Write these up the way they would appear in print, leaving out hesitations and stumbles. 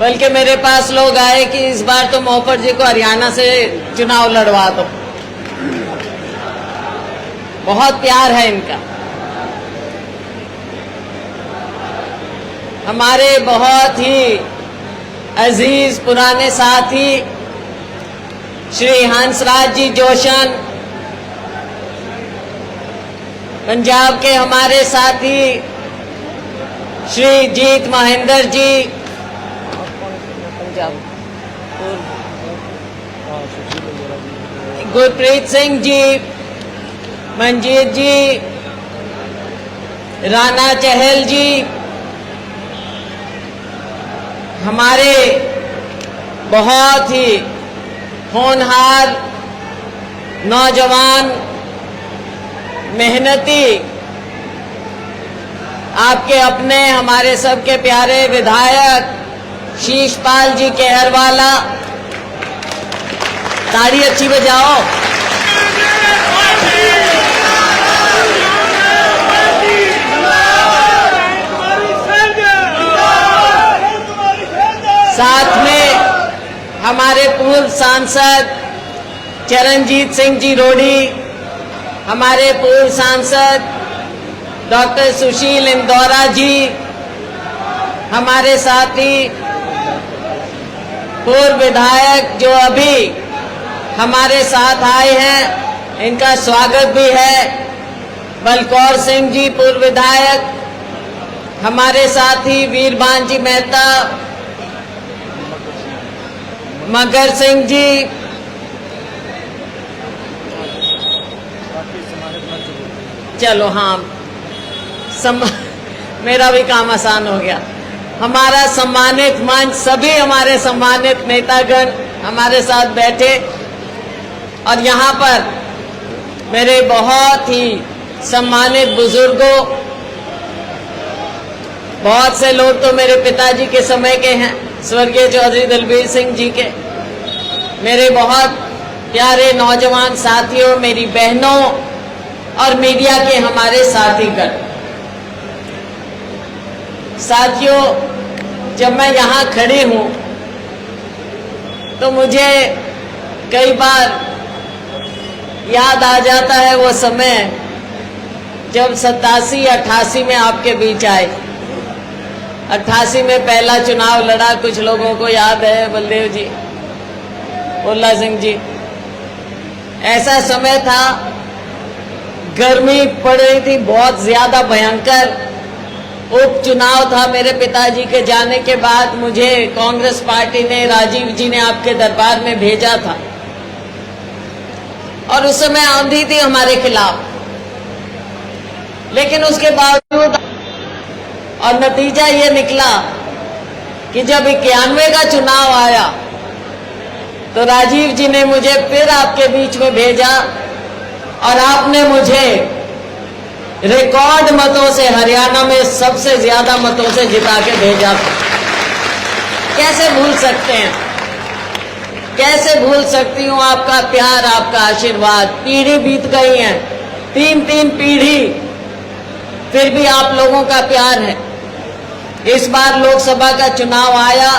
बल्कि मेरे पास लोग आए कि इस बार तो मोहपर जी को हरियाणा से चुनाव लड़वा दो। बहुत प्यार है इनका। हमारे बहुत ही अजीज पुराने साथी श्री हंसराज जी जोशन, पंजाब के हमारे साथी श्री जीत महेंद्र जी, पंजाब गुरप्रीत सिंह जी, मंजीत जी, राणा चहल जी, हमारे बहुत ही होनहार नौजवान मेहनती आपके अपने हमारे सबके प्यारे विधायक शीशपाल जी केहरवाला, ताड़ी अच्छी बजाओ। साथ में हमारे पूर्व सांसद चरणजीत सिंह जी रोडी, हमारे पूर्व सांसद डॉक्टर सुशील इंदौरा जी, हमारे साथी पूर्व विधायक जो अभी हमारे साथ आए हैं, इनका स्वागत भी है। बलकौर सिंह जी पूर्व विधायक, हमारे साथी वीरभान जी मेहता, मगर सिंह जी, चलो हाँ मेरा भी काम आसान हो गया। हमारा सम्मानित मंच, सभी हमारे सम्मानित नेतागण हमारे साथ बैठे और यहाँ पर मेरे बहुत ही सम्मानित बुजुर्गों, बहुत से लोग तो मेरे पिताजी के समय के हैं, स्वर्गीय चौधरी दलबीर सिंह जी के, मेरे बहुत प्यारे नौजवान साथियों, मेरी बहनों और मीडिया के हमारे साथीगण। साथियों, जब मैं यहाँ खड़ी हूँ तो मुझे कई बार याद आ जाता है वो समय जब 87-88 में आपके बीच आए। 88 में पहला चुनाव लड़ा, कुछ लोगों को याद है, बलदेव जी, उल्ला सिंह जी। ऐसा समय था, गर्मी पड़ रही थी बहुत ज्यादा भयंकर। उपचुनाव था। मेरे पिताजी के जाने के बाद मुझे कांग्रेस पार्टी ने, राजीव जी ने आपके दरबार में भेजा था और उस समय आंधी थी हमारे खिलाफ, लेकिन उसके बावजूद और नतीजा ये निकला कि जब 91 का चुनाव आया तो राजीव जी ने मुझे फिर आपके बीच में भेजा और आपने मुझे रिकॉर्ड मतों से हरियाणा में सबसे ज्यादा मतों से जिता के भेजा था। कैसे भूल सकते हैं, कैसे भूल सकती हूँ आपका प्यार, आपका आशीर्वाद। पीढ़ी बीत गई है, 3 पीढ़ी, फिर भी आप लोगों का प्यार है। इस बार लोकसभा का चुनाव आया,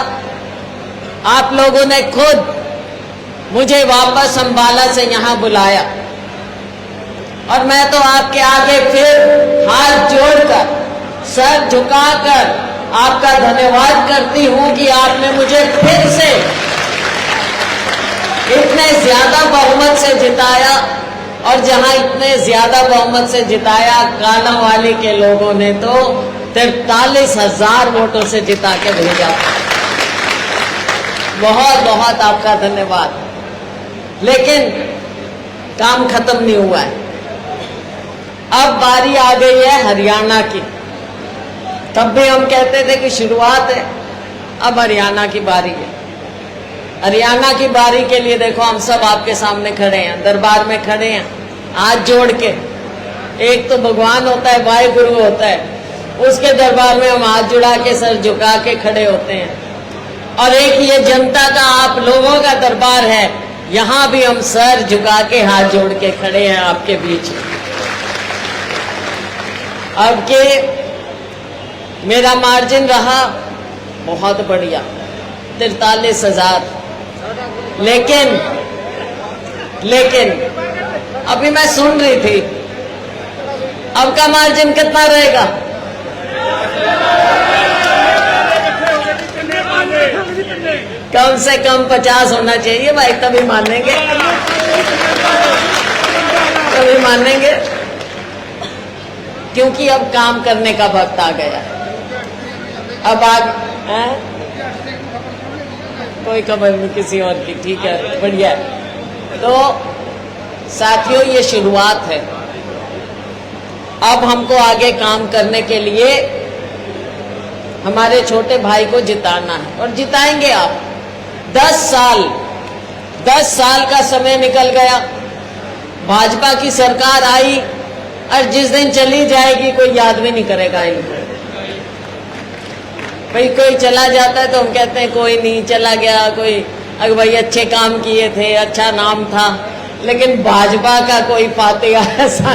आप लोगों ने खुद मुझे वापस अंबाला से यहाँ बुलाया और मैं तो आपके आगे फिर हाथ जोड़कर, सर झुकाकर आपका धन्यवाद करती हूँ कि आपने मुझे फिर से इतने ज्यादा बहुमत से जिताया। और जहां इतने ज्यादा बहुमत से जिताया, कालांवाली के लोगों ने तो 43,000 वोटों से जिता के भेजा। बहुत बहुत आपका धन्यवाद। लेकिन काम खत्म नहीं हुआ है, अब बारी आ गई है हरियाणा की। तब भी हम कहते थे कि शुरुआत है, अब हरियाणा की बारी है। हरियाणा की बारी के लिए देखो हम सब आपके सामने खड़े हैं, दरबार में खड़े हैं, हाथ जोड़ के। एक तो भगवान होता है, वाहिगुरु होता है, उसके दरबार में हम हाथ जुड़ा के, सर झुका के खड़े होते हैं। और एक ये जनता का, आप लोगों का दरबार है, यहाँ भी हम सर झुका के हाथ जोड़ के खड़े हैं आपके बीच। अब के मेरा मार्जिन रहा बहुत बढ़िया, 43,000। लेकिन अभी मैं सुन रही थी, अब का मार्जिन कितना रहेगा? कम से कम 50 होना चाहिए भाई, तभी मानेंगे, तभी मानेंगे, क्योंकि अब काम करने का वक्त आ गया। अब कोई खबर नहीं किसी और की, ठीक है, बढ़िया है। तो साथियों, ये शुरुआत है। अब हमको आगे काम करने के लिए हमारे छोटे भाई को जिताना है, और जिताएंगे आप। 10 साल का समय निकल गया, भाजपा की सरकार आई, और जिस दिन चली जाएगी कोई याद भी नहीं करेगा इनको। भाई कोई चला जाता है तो हम कहते हैं कोई नहीं, चला गया कोई, अगर भाई अच्छे काम किए थे, अच्छा नाम था। लेकिन भाजपा का कोई फातिहा ऐसा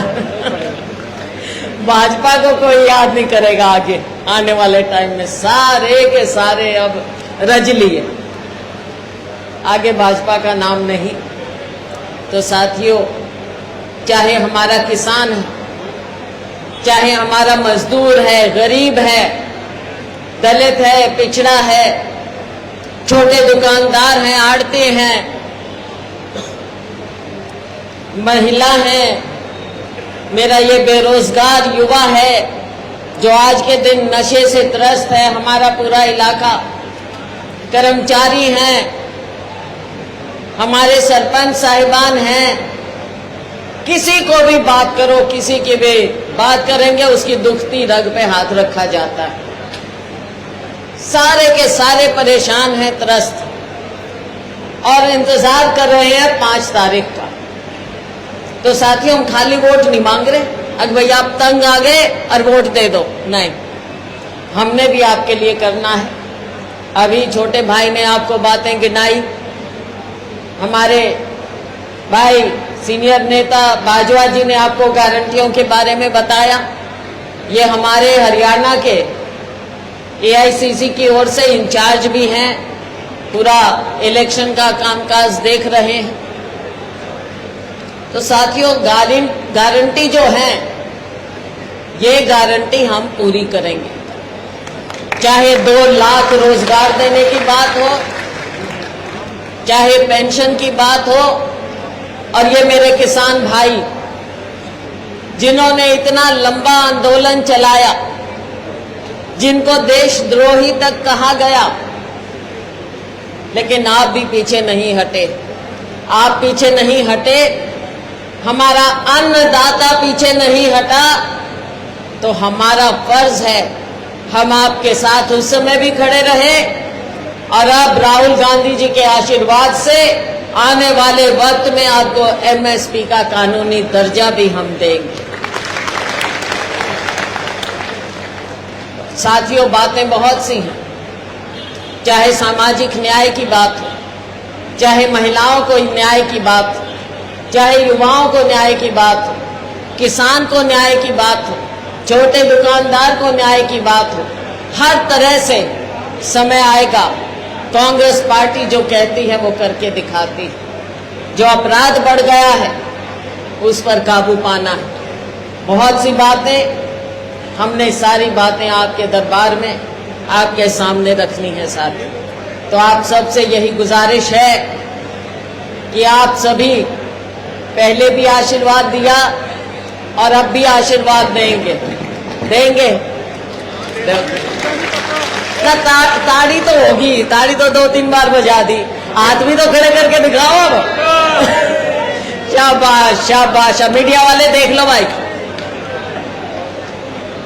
भाजपा को कोई याद नहीं करेगा आगे आने वाले टाइम में। सारे के सारे अब रज लिए, आगे भाजपा का नाम नहीं। तो साथियों, चाहे हमारा किसान है, चाहे हमारा मजदूर है, गरीब है, दलित है, पिछड़ा है, छोटे दुकानदार हैं, आड़ती हैं, महिला है, मेरा ये बेरोजगार युवा है जो आज के दिन नशे से त्रस्त है, हमारा पूरा इलाका, कर्मचारी हैं, हमारे सरपंच साहिबान हैं, किसी को भी बात करो, किसी की भी बात करेंगे उसकी दुखती रग पे हाथ रखा जाता है। सारे के सारे परेशान हैं, त्रस्त, और इंतजार कर रहे हैं 5 तारीख का। तो साथियों, हम खाली वोट नहीं मांग रहे, अगर भैया आप तंग आ गए और वोट दे दो, नहीं, हमने भी आपके लिए करना है। अभी छोटे भाई ने आपको बातें गिनाई, हमारे भाई सीनियर नेता बाजवा जी ने आपको गारंटियों के बारे में बताया। ये हमारे हरियाणा के AICC की ओर से इंचार्ज भी हैं, पूरा इलेक्शन का कामकाज देख रहे हैं। तो साथियों, गारंटी जो है, ये गारंटी हम पूरी करेंगे। चाहे 2 लाख रोजगार देने की बात हो, चाहे पेंशन की बात हो, और ये मेरे किसान भाई जिन्होंने इतना लंबा आंदोलन चलाया, जिनको देशद्रोही तक कहा गया, लेकिन आप भी पीछे नहीं हटे। आप पीछे नहीं हटे, हमारा अन्नदाता पीछे नहीं हटा। तो हमारा फर्ज है हम आपके साथ उस समय भी खड़े रहे, और अब राहुल गांधी जी के आशीर्वाद से आने वाले वक्त में आपको MSP का कानूनी दर्जा भी हम देंगे। साथियों, बातें बहुत सी हैं, चाहे सामाजिक न्याय की बात हो, चाहे महिलाओं को न्याय की बात हो, चाहे युवाओं को न्याय की बात हो, किसान को न्याय की बात हो, छोटे दुकानदार को न्याय की बात हो, हर तरह से समय आएगा। कांग्रेस पार्टी जो कहती है वो करके दिखाती है। जो अपराध बढ़ गया है उस पर काबू पाना है। बहुत सी बातें, हमने सारी बातें आपके दरबार में आपके सामने रखनी है साथी। तो आप सबसे यही गुजारिश है कि आप सभी पहले भी आशीर्वाद दिया और अब भी आशीर्वाद देंगे। ताड़ी तो होगी, ताड़ी तो 2-3 बार बजा दी, हाथ भी तो खड़े करके दिखाओ अब। शाबाश शाबाश, मीडिया वाले देख लो भाई।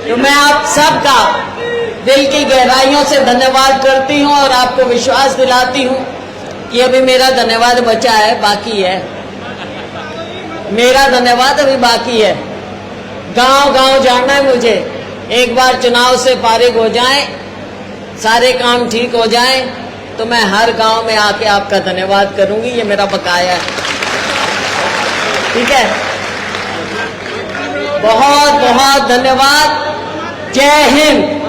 तो मैं आप सबका दिल की गहराइयों से धन्यवाद करती हूं और आपको विश्वास दिलाती हूं कि अभी मेरा धन्यवाद बचा है, बाकी है, मेरा धन्यवाद अभी बाकी है। गांव-गांव जाना है मुझे। एक बार चुनाव से फारिग हो जाएं, सारे काम ठीक हो जाएं, तो मैं हर गांव में आके आपका धन्यवाद करूंगी, ये मेरा बकाया है। ठीक है, बहुत बहुत धन्यवाद। जय हिंद।